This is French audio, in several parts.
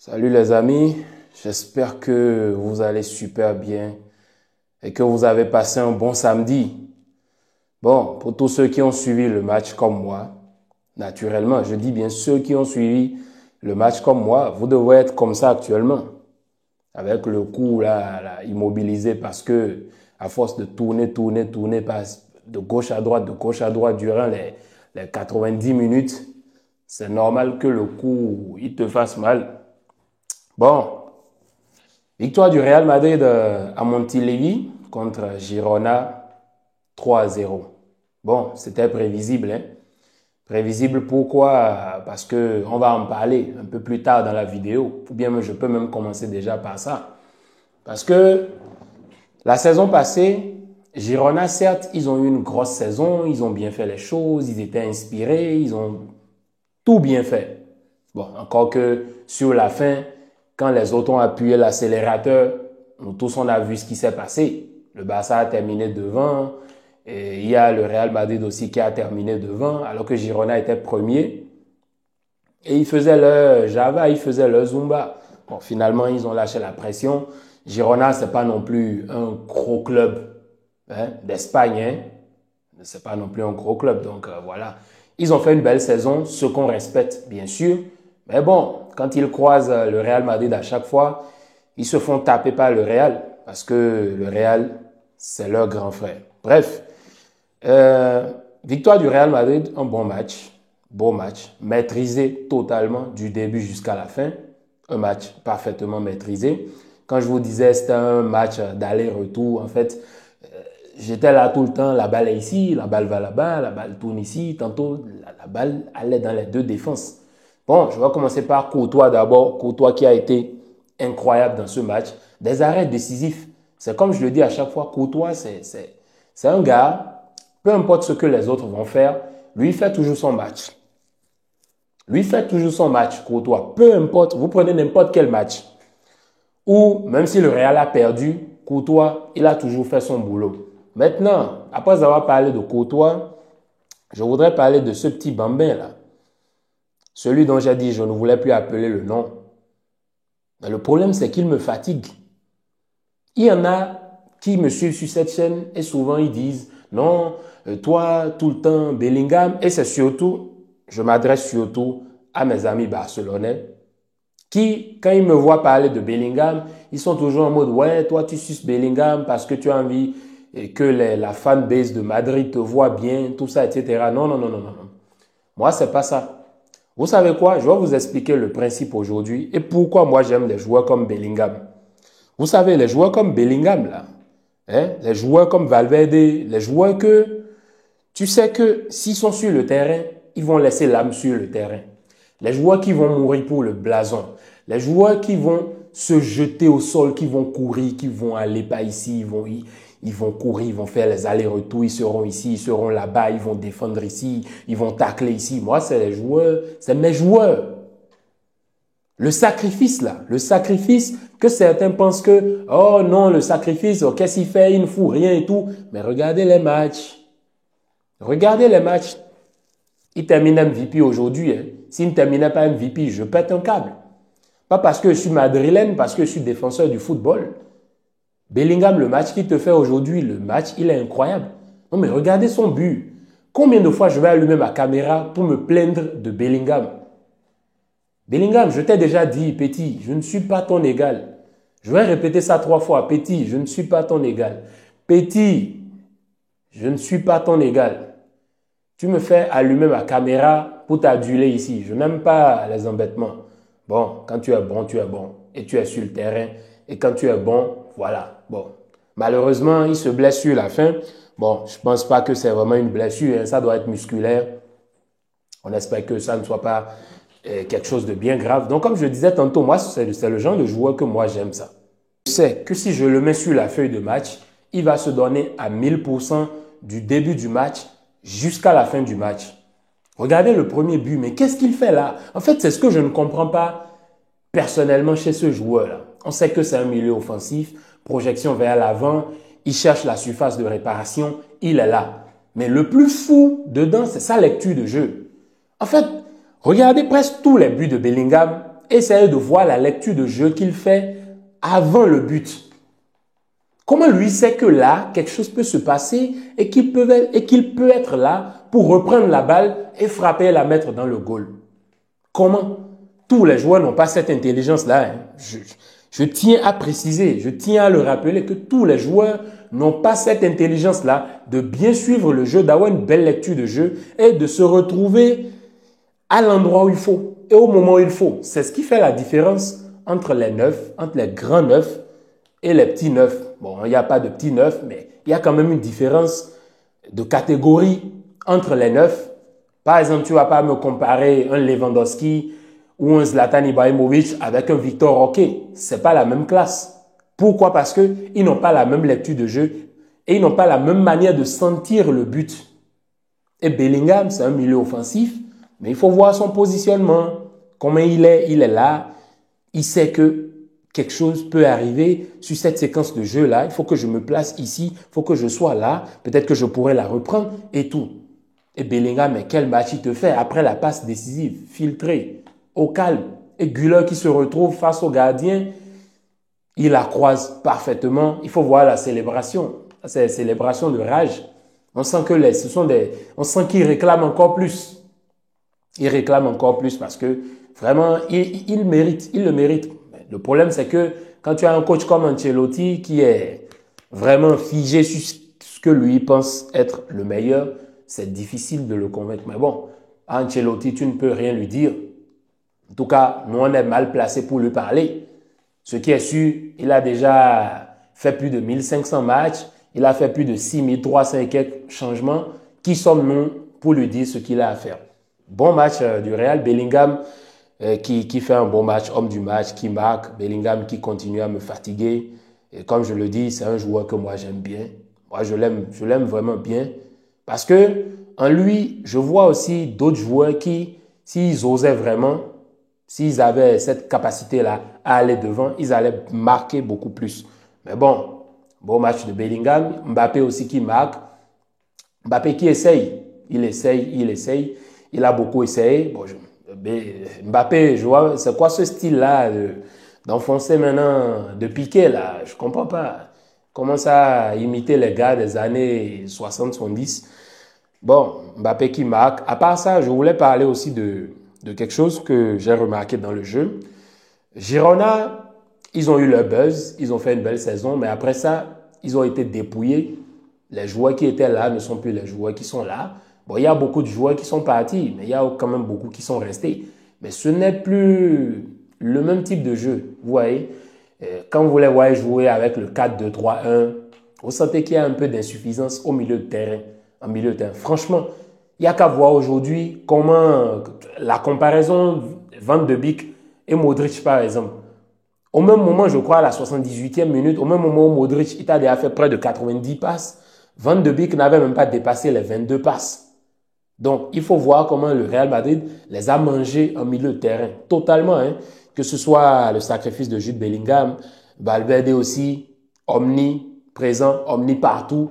Salut les amis, j'espère que vous allez super bien et que vous avez passé un bon samedi. Bon, pour tous ceux qui ont suivi le match comme moi, naturellement, je dis bien ceux qui ont suivi le match comme moi, vous devez être comme ça actuellement, avec le cou là, immobilisé parce que à force de tourner de gauche à droite durant les 90 minutes, c'est normal que le cou, il te fasse mal. Bon, victoire du Real Madrid à Montilivi contre Girona 3-0. Bon, c'était prévisible, hein? Prévisible pourquoi? Parce que on va en parler un peu plus tard dans la vidéo. Ou bien je peux même commencer déjà par ça. Parce que la saison passée, Girona, certes, ils ont eu une grosse saison, ils ont bien fait les choses, ils étaient inspirés, ils ont tout bien fait. Bon, encore que sur la fin, quand les autres ont appuyé l'accélérateur, nous tous on a vu ce qui s'est passé. Le Barça a terminé devant, et il y a le Real Madrid aussi qui a terminé devant, alors que Girona était premier. Et ils faisaient leur Java, ils faisaient leur Zumba. Bon, finalement, ils ont lâché la pression. Girona, c'est pas non plus un gros club d'Espagne. Hein. C'est pas non plus un gros club. Donc voilà. Ils ont fait une belle saison, ce qu'on respecte, bien sûr. Mais bon, quand ils croisent le Real Madrid à chaque fois, ils se font taper par le Real. Parce que le Real, c'est leur grand frère. Bref, victoire du Real Madrid, un bon match. Beau match, maîtrisé totalement du début jusqu'à la fin. Un match parfaitement maîtrisé. Quand je vous disais c'était un match d'aller-retour, en fait, j'étais là tout le temps, la balle est ici, la balle va là-bas, la balle tourne ici. Tantôt, la balle allait dans les deux défenses. Bon, je vais commencer par Courtois d'abord. Courtois qui a été incroyable dans ce match. Des arrêts décisifs. C'est comme je le dis à chaque fois, Courtois, c'est un gars, peu importe ce que les autres vont faire, lui, il fait toujours son match. Lui fait toujours son match, Courtois. Peu importe, vous prenez n'importe quel match. Ou même si le Real a perdu, Courtois, il a toujours fait son boulot. Maintenant, après avoir parlé de Courtois, je voudrais parler de ce petit bambin là. Celui dont j'ai dit je ne voulais plus appeler le nom. Mais le problème, c'est qu'il me fatigue. Il y en a qui me suivent sur cette chaîne et souvent ils disent non, toi, tout le temps, Bellingham. Et c'est surtout, je m'adresse surtout à mes amis barcelonais qui, quand ils me voient parler de Bellingham, ils sont toujours en mode ouais, toi, tu suces Bellingham parce que tu as envie que la fanbase de Madrid te voit bien, tout ça, etc. Non, non, non, non, non. Moi, c'est pas ça. Vous savez quoi? Je vais vous expliquer le principe aujourd'hui et pourquoi moi j'aime les joueurs comme Bellingham. Vous savez, les joueurs comme Bellingham, là, hein, les joueurs comme Valverde, les joueurs que tu sais que s'ils sont sur le terrain, ils vont laisser l'âme sur le terrain. Les joueurs qui vont mourir pour le blason, les joueurs qui vont se jeter au sol, qui vont courir, qui vont aller par ici, ils vont courir, ils vont faire les allers-retours, ils seront ici, ils seront là-bas, ils vont défendre ici, ils vont tacler ici. Moi, c'est les joueurs, c'est mes joueurs. Le sacrifice là, le sacrifice que certains pensent que, oh non, le sacrifice, oh, qu'est-ce qu'il fait, il ne fout rien et tout. Mais regardez les matchs. Regardez les matchs. Il termine MVP aujourd'hui. Hein. S'il ne terminait pas MVP, je pète un câble. Pas parce que je suis madrilène, parce que je suis défenseur du football. Bellingham, le match qu'il te fait aujourd'hui, le match, il est incroyable. Non mais regardez son but. Combien de fois je vais allumer ma caméra pour me plaindre de Bellingham? Bellingham, je t'ai déjà dit, petit, je ne suis pas ton égal. Je vais répéter ça 3 fois. Petit, je ne suis pas ton égal. Petit, je ne suis pas ton égal. Tu me fais allumer ma caméra pour t'aduler ici. Je n'aime pas les embêtements. Bon, quand tu es bon, tu es bon. Et tu es sur le terrain. Et quand tu es bon, voilà. Bon, malheureusement, il se blesse sur la fin. Bon, je ne pense pas que c'est vraiment une blessure. Hein. Ça doit être musculaire. On espère que ça ne soit pas quelque chose de bien grave. Donc, comme je disais tantôt, moi, c'est le genre de joueur que moi, j'aime ça. Je sais que si je le mets sur la feuille de match, il va se donner à 1000% du début du match jusqu'à la fin du match. Regardez le premier but, mais qu'est-ce qu'il fait là? En fait, c'est ce que je ne comprends pas personnellement chez ce joueur-là. On sait que c'est un milieu offensif, projection vers l'avant, il cherche la surface de réparation, il est là. Mais le plus fou dedans, c'est sa lecture de jeu. En fait, regardez presque tous les buts de Bellingham, essayez de voir la lecture de jeu qu'il fait avant le but. Comment lui sait que là, quelque chose peut se passer et qu'il peut être là pour reprendre la balle et frapper et la mettre dans le goal? Comment? Tous les joueurs n'ont pas cette intelligence-là. Hein. Je tiens à préciser, je tiens à le rappeler que tous les joueurs n'ont pas cette intelligence-là de bien suivre le jeu, d'avoir une belle lecture de jeu et de se retrouver à l'endroit où il faut et au moment où il faut. C'est ce qui fait la différence entre les neufs, entre les grands neufs et les petits neufs. Bon, il n'y a pas de petits neufs, mais il y a quand même une différence de catégorie entre les neufs. Par exemple, tu ne vas pas me comparer un Lewandowski ou un Zlatan Ibrahimovic avec un Victor Roque. Ce n'est pas la même classe. Pourquoi? Parce qu'ils n'ont pas la même lecture de jeu et ils n'ont pas la même manière de sentir le but. Et Bellingham, c'est un milieu offensif, mais il faut voir son positionnement. Comment il est là. Il sait que quelque chose peut arriver sur cette séquence de jeu-là. Il faut que je me place ici, il faut que je sois là. Peut-être que je pourrais la reprendre et tout. Et Bellingham, mais quel match il te fait après la passe décisive, filtrée, au calme. Et Güler qui se retrouve face au gardien, il la croise parfaitement. Il faut voir la célébration. C'est une célébration de rage. On sent que on sent qu'il réclame encore plus. Il réclame encore plus parce que vraiment, il le mérite. Le problème, c'est que quand tu as un coach comme Ancelotti qui est vraiment figé sur ce que lui pense être le meilleur, c'est difficile de le convaincre. Mais bon, à Ancelotti, tu ne peux rien lui dire. En tout cas, nous, on est mal placés pour lui parler. Ce qui est sûr, il a déjà fait plus de 1500 matchs. Il a fait plus de 6300 et quelques changements. Qui sommes-nous pour lui dire ce qu'il a à faire? Bon match du Real. Bellingham qui fait un bon match, homme du match, qui marque. Bellingham qui continue à me fatiguer. Et comme je le dis, c'est un joueur que moi j'aime bien. Moi je l'aime vraiment bien. Parce que en lui, je vois aussi d'autres joueurs qui, s'ils osaient vraiment, s'ils avaient cette capacité-là à aller devant, ils allaient marquer beaucoup plus. Mais bon match de Bellingham. Mbappé aussi qui marque. Mbappé qui essaye. Il essaye. Il a beaucoup essayé. Mbappé, je vois, c'est quoi ce style-là d'enfoncer maintenant, de piquer là? Je comprends pas. Commence à imiter les gars des années 60-70. Bon, Mbappé qui marque. À part ça, je voulais parler aussi de quelque chose que j'ai remarqué dans le jeu. Girona, ils ont eu leur buzz, ils ont fait une belle saison, mais après ça, ils ont été dépouillés. Les joueurs qui étaient là ne sont plus les joueurs qui sont là. Bon, il y a beaucoup de joueurs qui sont partis, mais il y a quand même beaucoup qui sont restés. Mais ce n'est plus le même type de jeu. Vous voyez, quand vous les voyez jouer avec le 4-2-3-1, vous sentez qu'il y a un peu d'insuffisance au milieu de terrain. En milieu de terrain. Franchement, il n'y a qu'à voir aujourd'hui comment la comparaison Van de Beek et Modric, par exemple. Au même moment, je crois, à la 78e minute, au même moment où Modric il a déjà fait près de 90 passes, Van de Beek n'avait même pas dépassé les 22 passes. Donc, il faut voir comment le Real Madrid les a mangés en milieu de terrain, totalement. Hein. Que ce soit le sacrifice de Jude Bellingham, Valverde aussi, omniprésent, omni partout,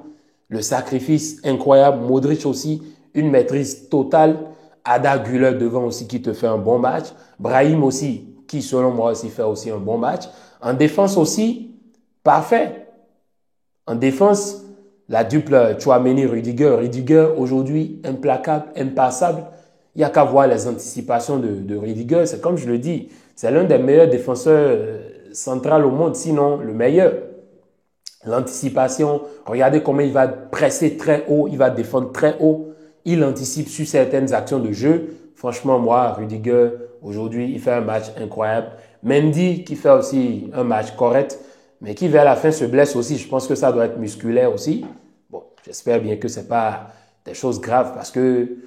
le sacrifice incroyable, Modric aussi, une maîtrise totale, Ada Güler devant aussi qui te fait un bon match, Brahim aussi, qui selon moi aussi fait aussi un bon match. En défense aussi, parfait. En défense, la duple Tchouaméni-Rudiger. Rudiger, aujourd'hui, implacable, impassable. Il n'y a qu'à voir les anticipations de Rudiger. C'est comme je le dis, c'est l'un des meilleurs défenseurs centrales au monde, sinon le meilleur. L'anticipation, regardez comment il va presser très haut, il va défendre très haut. Il anticipe sur certaines actions de jeu. Franchement, moi, Rudiger, aujourd'hui, il fait un match incroyable. Mendy, qui fait aussi un match correct, mais qui vers la fin se blesse aussi. Je pense que ça doit être musculaire aussi. Bon, j'espère bien que ce n'est pas des choses graves parce que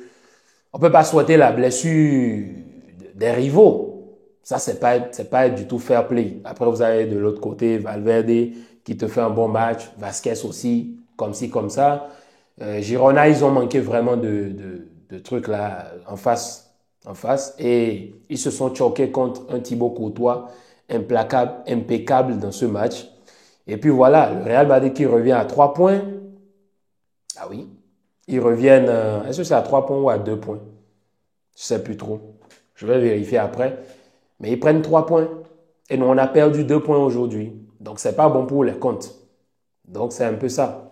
on ne peut pas souhaiter la blessure des rivaux. Ça, c'est pas du tout fair play. Après, vous avez de l'autre côté Valverde qui te fait un bon match. Vasquez aussi, comme ci, comme ça. Girona, ils ont manqué vraiment de trucs là en face. Et ils se sont choqués contre un Thibaut Courtois implacable, impeccable dans ce match. Et puis voilà, le Real Madrid qui revient à 3 points. Ah oui, ils reviennent, est-ce que c'est à 3 points ou à 2 points? Je ne sais plus trop. Je vais vérifier après. Mais ils prennent 3 points. Et nous, on a perdu 2 points aujourd'hui. Donc, c'est pas bon pour les comptes. Donc, c'est un peu ça.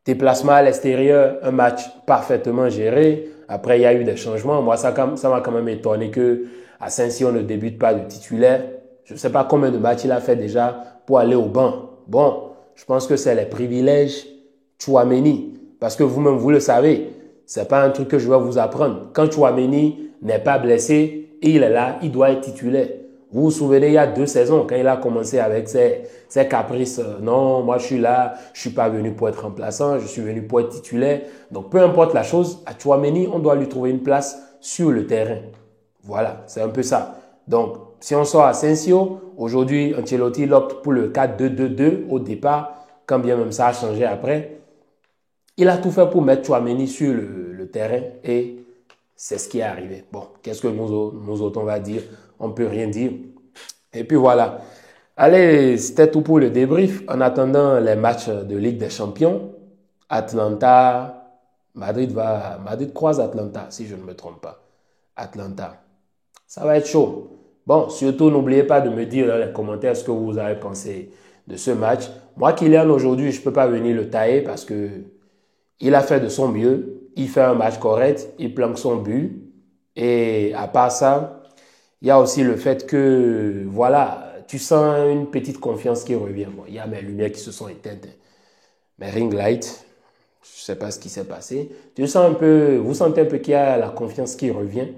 Déplacement à l'extérieur, un match parfaitement géré. Après, il y a eu des changements. Moi, ça m'a quand même étonné que Asensio ne débute pas de titulaire. Je ne sais pas combien de matchs il a fait déjà pour aller au banc. Bon, je pense que c'est les privilèges Tchouaméni. Parce que vous-même, vous le savez, c'est pas un truc que je vais vous apprendre. Quand Tchouaméni n'est pas blessé, il est là, il doit être titulaire. Vous vous souvenez, il y a 2 saisons, quand il a commencé avec ses caprices, non, moi je suis là, je suis pas venu pour être remplaçant, je suis venu pour être titulaire. Donc peu importe la chose, à Tchouaméni, on doit lui trouver une place sur le terrain. Voilà, c'est un peu ça. Donc, si on sort Asensio, aujourd'hui, Ancelotti opte pour le 4-2-2-2 au départ, quand bien même ça a changé après. Il a tout fait pour mettre Tchouaméni sur le terrain et c'est ce qui est arrivé. Bon, qu'est-ce que nous autres, on va dire? On ne peut rien dire. Et puis voilà. Allez, c'était tout pour le débrief. En attendant les matchs de Ligue des Champions, Madrid croise Atlanta, si je ne me trompe pas. Atlanta. Ça va être chaud. Bon, surtout, n'oubliez pas de me dire dans les commentaires ce que vous avez pensé de ce match. Moi, Kylian, aujourd'hui, je ne peux pas venir le tailler parce que il a fait de son mieux. Il fait un match correct. Il planque son but. Et à part ça, il y a aussi le fait que, voilà, tu sens une petite confiance qui revient. Bon, il y a mes lumières qui se sont éteintes. Mes ring lights, je ne sais pas ce qui s'est passé. Vous sentez un peu qu'il y a la confiance qui revient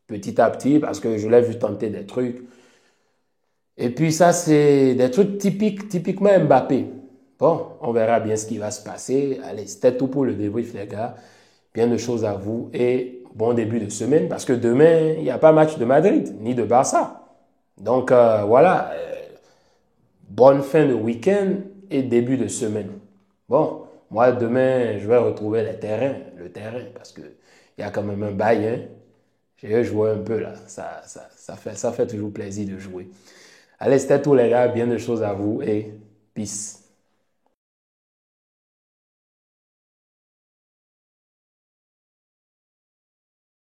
petit à petit parce que je l'ai vu tenter des trucs. Et puis ça, c'est des trucs typiquement Mbappé. Bon, on verra bien ce qui va se passer. Allez, c'était tout pour le débrief, les gars. Bien de choses à vous et bon début de semaine parce que demain, il n'y a pas match de Madrid ni de Barça. Donc voilà, bonne fin de week-end et début de semaine. Bon, moi demain, je vais retrouver le terrain parce que il y a quand même un bail. Hein. J'ai joué un peu là, ça fait toujours plaisir de jouer. Allez, c'était tout les gars, bien de choses à vous et peace.